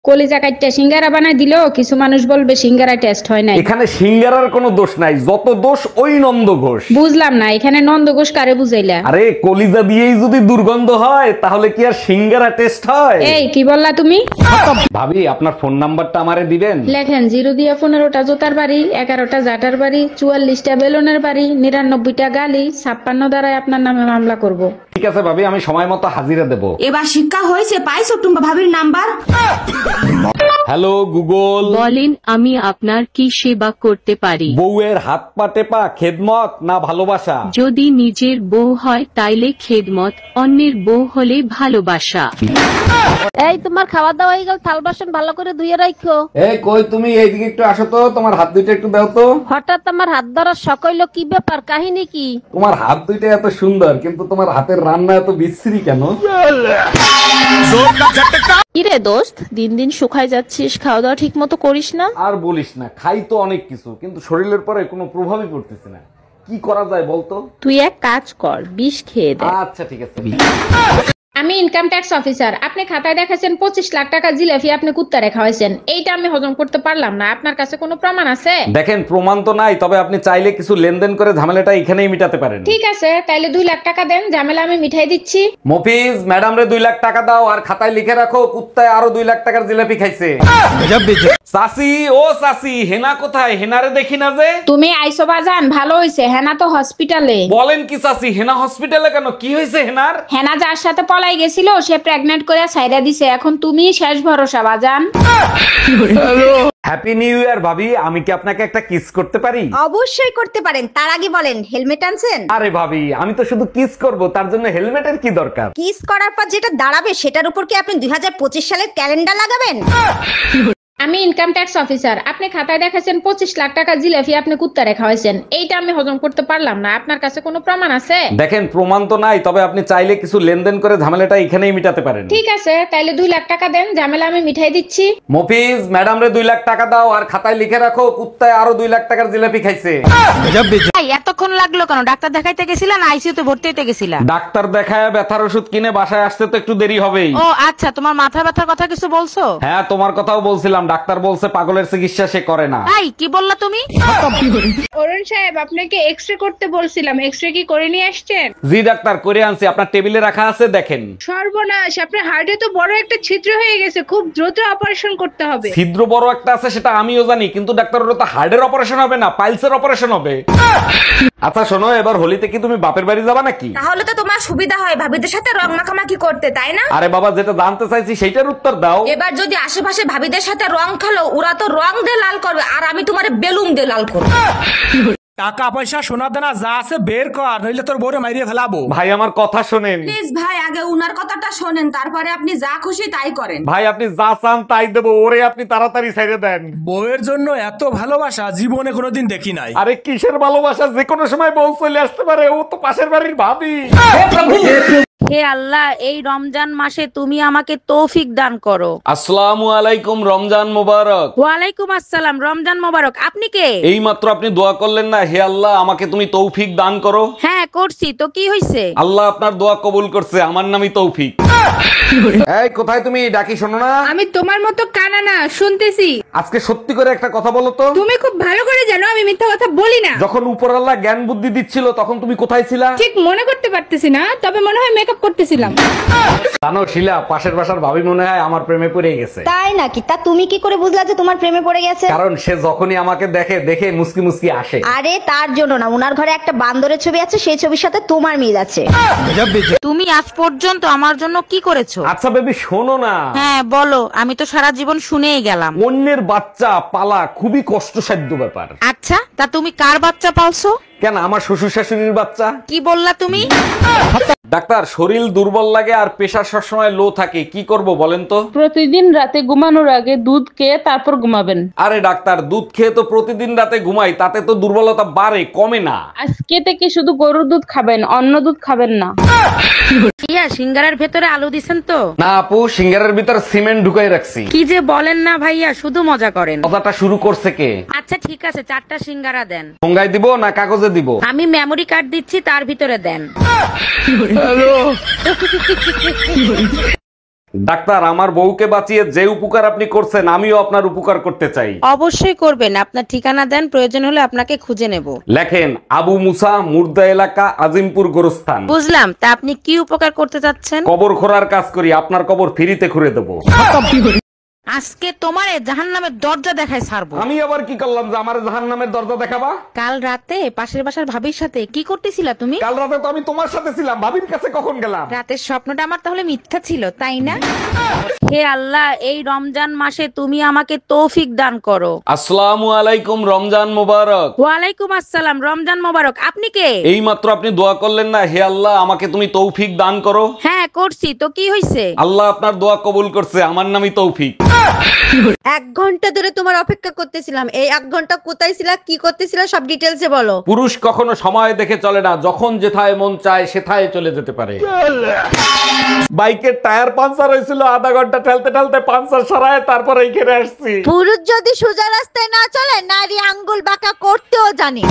কলিজা কাটটা সিঙ্গারা বানাই দিলো, কিছু মানুষ বলবে সিঙ্গারা টেস্ট হয় নাই। এখানে সিঙ্গারার কোনো দোষ নাই, যত দোষ ওই নন্দ ঘোষ। বুঝলাম না, এখানে নন্দ ঘোষ কারে বুঝাইলা? আরে কলিজা দিয়েই যদি দুর্গন্ধ হয় তাহলে কি আর সিঙ্গারা টেস্ট হয়? এই কি বললা তুমি? ভাবি আপনার ফোন নাম্বারটা আমারে দিবেন? লেখেন 0 দিয়া 15টা জোতার বাড়ি, 11টা জাটার বাড়ি, 44টা বেলুনের বাড়ি, 99টা গালি, 56 দ্বারাই আপনার নামে মামলা করব। ঠিক আছে ভাবি, আমি সময় মতো হাজিরা দেব। এবার শিক্ষা হয়েছে, পাইছো টুম্পা ভাবির নাম্বার? হ্যালো গুগল, বলেন আমি আপনার কি সেবা করতে পারি? বউয়ের হাত পা টেপা খেদমত না ভালোবাসা? যদি নিজের বউ হয় তাইলে খেদমত, অন্যের বউ হলে ভালোবাসা। এই তোমার খাওয়া দাওয়া হয়ে গেল, থাল বাসন ভালো করে ধুয়ে রাখো। এই কই তুমি, এইদিকে একটু আসো তো, তোমার হাত দুইটা একটু দাও তো। হঠাৎ আমার হাত ধরার শখ হইলো, কি ব্যাপার, কাহিনী কি? তোমার হাত দুইটা এত সুন্দর, কিন্তু তোমার হাতের রান্না এত বিশ্রী কেন? কিরে দোস্ত, দিন দিন শুকায় যাচ্ছিস, খাওয়া দাওয়া ঠিক মতো করিস না? আর বলিস না, খাই তো অনেক কিছু, কিন্তু শরীরের পরে কোনো প্রভাবই পড়তেছে না। কি করা যায় বলতো? তুই এক কাজ কর, বিষ খেয়ে দে। আচ্ছা ঠিক আছে। আমি ইনকাম ট্যাক্স অফিসার। আপনি খাতায় দেখাছেন 25 লাখ টাকা জিলাপি আপনি কুত্তা রেখা হয়েছেন, এইটা আমি হজম করতে পারলাম না। আপনার কাছে কোনো প্রমাণ আছে? দেখেন প্রমাণ তো নাই, তবে আপনি চাইলে কিছু লেনদেন করে ঝামেলাটা এখানেই মিটাতে পারেন। ঠিক আছে, তাইলে 2 লাখ টাকা দেন, ঝামেলা আমি মিঠাই দিচ্ছি। মফিজ ম্যাডাম রে 2 লাখ টাকা দাও, আর খাতায় লিখে রাখো কুত্তায় আরো 2 লাখ টাকার জিলাপি খাইছে। চাচি, ও চাচি, হেনা কোথায়? হেনারে দেখি না যে। তুমি আইসো বাজান, ভালো হইছে। হেনা তো হসপিটালে। বলেন কি চাচি, হেনা হসপিটালে কেন? কি হয়েছে হেনার? হেনা যার সাথে পলাই গেছিল সে প্রেগন্যান্ট করে ছাইরা দিছে, এখন তুমি শেষ ভরসা বাজান। হ্যাপি নিউ ইয়ার ভাবি, আমি কি আপনাকে একটা কিস করতে পারি? অবশ্যই করতে পারেন, তার আগে বলেন হেলমেট আনছেন? আরে ভাবি, আমি তো শুধু কিস করব, তার জন্য হেলমেটের কি দরকার? কিস করার পর যেটা দাঁড়াবে সেটার উপর কি আপনি 2025 সালের ক্যালেন্ডার লাগাবেন? আমি ইনকাম ট্যাক্স অফিসার। আপনি খাতায় দেখাছেন 25 লাখ টাকা জিলাপি আপনি কুত্তা রেখা হয়েছেন, এইটা আমি হজম করতে পারলাম না। আপনার কাছে কোনো প্রমাণ আছে? দেখেন প্রমাণ তো নাই, তবে আপনি চাইলে কিছু লেনদেন করে ঝামেলাটা এখানেই মিটাতে পারেন। ঠিক আছে, তাইলে 2 লাখ টাকা দেন, ঝামেলা আমি মিঠাই দিচ্ছি। মফিজ ম্যাডাম রে 2 লাখ টাকা দাও, আর খাতায় লিখে রাখো কুত্তায় আরো 2 লাখ টাকার জিলাপি খাইছে। এতক্ষণ লাগলো কেন? ডাক্তার দেখাইতে গেছিলা না আইসিইউতে ভর্তি হইতে গেছিলা? ডাক্তার দেখায় ব্যথার ওষুধ কিনে বাসায় আসতে তো একটু দেরি হবেই। ও আচ্ছা, তোমার মাথা ব্যথার কথা কিছু বলছো? হ্যাঁ তোমার কথাও বলছিলাম, ডাক্তার বলছে পাগলের চিকিৎসা সে করে না। এই কি বললা তুমি? অরুণ সাহেব, আপনাকে এক্সরে করতে বলছিলাম, এক্সরে কি করে নিয়ে আসছেন? জি ডাক্তার, করে আনছি, আপনার টেবিলে রাখা আছে, দেখেন। সর্বনাশ, আপনার হার্টে তো বড় একটা ছিদ্র হয়ে গেছে, খুব দ্রুত অপারেশন করতে হবে। ছিদ্র বড় একটা আছে সেটা আমিও জানি, কিন্তু ডাক্তার ওটা তো হার্টের অপারেশন হবে না, পাইলসের অপারেশন হবে। আচ্ছা শোনো, এবার হোলিতে কি তুমি বাপের বাড়ি যাবা নাকি? তাহলে তো তোমার সুবিধা হয় ভাবিদের সাথে রং মাখামাখি করতে, তাই না? আরে বাবা, যেটা জানতে চাইছি সেইটার উত্তর দাও। এবার যদি আশেপাশে ভাবিদের সাথে রং খেলো, ওরা তো রং দিয়ে লাল করবে, আর আমি তোমার বেলুন দিয়ে লাল করবো। টাকা পয়সা সোনা দানা যা আছে বের কর, নইলে তোর বউরে মাইরিয়ে ফেলাবো। ভাই আমার কথা শোনেন। প্লিজ ভাই, আগে উনার কথাটা শোনেন, তারপরে আপনি যা খুশি তাই করেন। ভাই আপনি যা চান তাই দেবো, ওরে আপনি তাড়াতাড়ি ছেড়ে দেন। বউয়ের জন্য এত ভালোবাসা জীবনে কোনোদিন দেখি নাই। আরে কিসের ভালোবাসা, যে কোনো সময় বউ চলে আসতে পারে, ও তো পাশের বাড়ির ভাবি। হে আল্লাহ, এই রমজান মাসে তুমি আমাকে তৌফিক দান করো। আসসালামু আলাইকুম, রমজান মোবারক। ওয়ালাইকুম আসসালাম, রমজান মোবারক। আপনি কে? এই মাত্র আপনি দোয়া করলেন না, হে আল্লাহ আমাকে তুমি তৌফিক দান করো। হ্যাঁ করছি তো, কি হয়েছে? আল্লাহ আপনার দোয়া কবুল করছে, আমার নামই তৌফিক। এই কোথায় তুমি, ডাকি শোনো না? আমি তোমার মতো কানা না, শুনতেছি। আজকে সত্যি করে একটা কথা বলো তো। তুমি খুব ভালো করে জানো আমি মিথ্যা কথা বলি না। যখন উপরওয়ালা জ্ঞান বুদ্ধি দিচ্ছিল তখন তুমি কোথায় ছিলা? ঠিক মনে করতে পারতেছি না, তবে মনে হয় মেকআপ করতেছিলাম। জানো শিলা, পাশের বাসার ভাবি মনে হয় আমার প্রেমে পড়ে গেছে। তাই নাকি? তা তুমি কি করে বুঝলা যে তোমার প্রেমে পড়ে গেছে? কারণ সে যখনই আমাকে দেখে দেখে মুস্কি মুস্কি আসে। আরে তার জন্য না, উনার ঘরে একটা বান্দরের ছবি আছে, সেই ছবির সাথে তোমার মিল আছে। তুমি আজ পর্যন্ত আমার জন্য কি করেছো? আচ্ছা বেবি শোনো না। হ্যাঁ বলো, আমি তো সারা জীবন শুনেই গেলাম। অন্যের বাচ্চা পালা খুবই কষ্টসাধ্য ব্যাপার। আচ্ছা, তা তুমি কার বাচ্চা পালছো? কেন, আমার শ্বশুর শাশুড়ির বাচ্চা। কি বললা তুমি? ডাক্তার, শরীর দুর্বল লাগে আর প্রেশার সবসময় লো থাকে, কি করব বলেন তো? প্রতিদিন রাতে ঘুমানোর আগে দুধ খেয়ে তারপর ঘুমাবেন। আরে ডাক্তার, দুধ খেয়ে তো প্রতিদিন রাতে ঘুমাই, তাতে তো দুর্বলতা বাড়ে কমে না। আজকে থেকে শুধু গরুর দুধ খাবেন, অন্য দুধ খাবেন না। ইয়া, সিঙ্গারার ভেতরে আলু দিছেন তো? না আপু, সিঙ্গারের ভিতর সিমেন্ট ঢুকাই রাখছি। কি যে বলেন না ভাইয়া, শুধু মজা করেন। কথাটা শুরু করছে কে? আচ্ছা ঠিক আছে, 4টা সিঙ্গারা দেন। ঠোঙ্গায় দিব না কাগজে দিব? আমি মেমোরি কার্ড দিচ্ছি, তার ভিতরে দেন। ডাক্তার, আমার বউকে বাঁচিয়ে যে উপকার আপনি করছেন আমিও আপনার উপকার করতে চাই। অবশ্যই করবেন, আপনার ঠিকানা দেন, প্রয়োজন হলে আপনাকে খুঁজে নেব। লেখেন, আবু মুসা, মুর্দা এলাকা, আজিমপুর গোরস্থান। বুঝলাম, তা আপনি কি উপকার করতে চাচ্ছেন? কবর খোঁড়ার কাজ করি, আপনার কবর ফ্রিতে খুঁড়ে দেবো। আজকে তোমারে জাহান্নামের দরজা দেখায় ছাড়বো। আমি আবার কি করলাম যে আমার জাহান্নামের দরজা দেখাবা? কাল রাতে পাশের বাসার ভাবির সাথে কি করতেছিলা তুমি? কাল রাতে তো আমি তোমার সাথে ছিলাম, ভাবির কাছে কখন গেলাম? রাতের স্বপ্নটা আমার তাহলে মিথ্যা ছিল, তাই না? হে আল্লাহ, এই রমজান মাসে তুমি আমাকে তৌফিক দান করো। আসসালামু আলাইকুম, রমজান মোবারক। ওয়ালাইকুম আসসালাম, রমজান মোবারক। আপনি কে? এই মাত্র আপনি দোয়া করলেন না, হে আল্লাহ আমাকে তুমি তৌফিক দান করো। হ্যাঁ করছি তো, কি হয়েছে? আল্লাহ আপনার দোয়া কবুল করছে, আমার নামই তৌফিক। 1 ঘন্টা ধরে তোমার অপেক্ষা করতেছিলাম। এই 1 ঘন্টা কোথায় ছিলা, কি করতেছিলা, সব ডিটেলসে বলো। পুরুষ কখনো সময় দেখে চলে না, যখন যেথায় মন চায় সেথায় চলে যেতে পারে। বাইকের টায়ার পাঞ্চার হয়েছিল, আধা ঘন্টা ঠেলতে ঠেলতে পাঞ্চার সরায় তারপর এইখানে আসছি। পুরুষ যদি সোজা রাস্তায় না চলে, নারী আঙ্গুল বাঁকা করতেও জানে।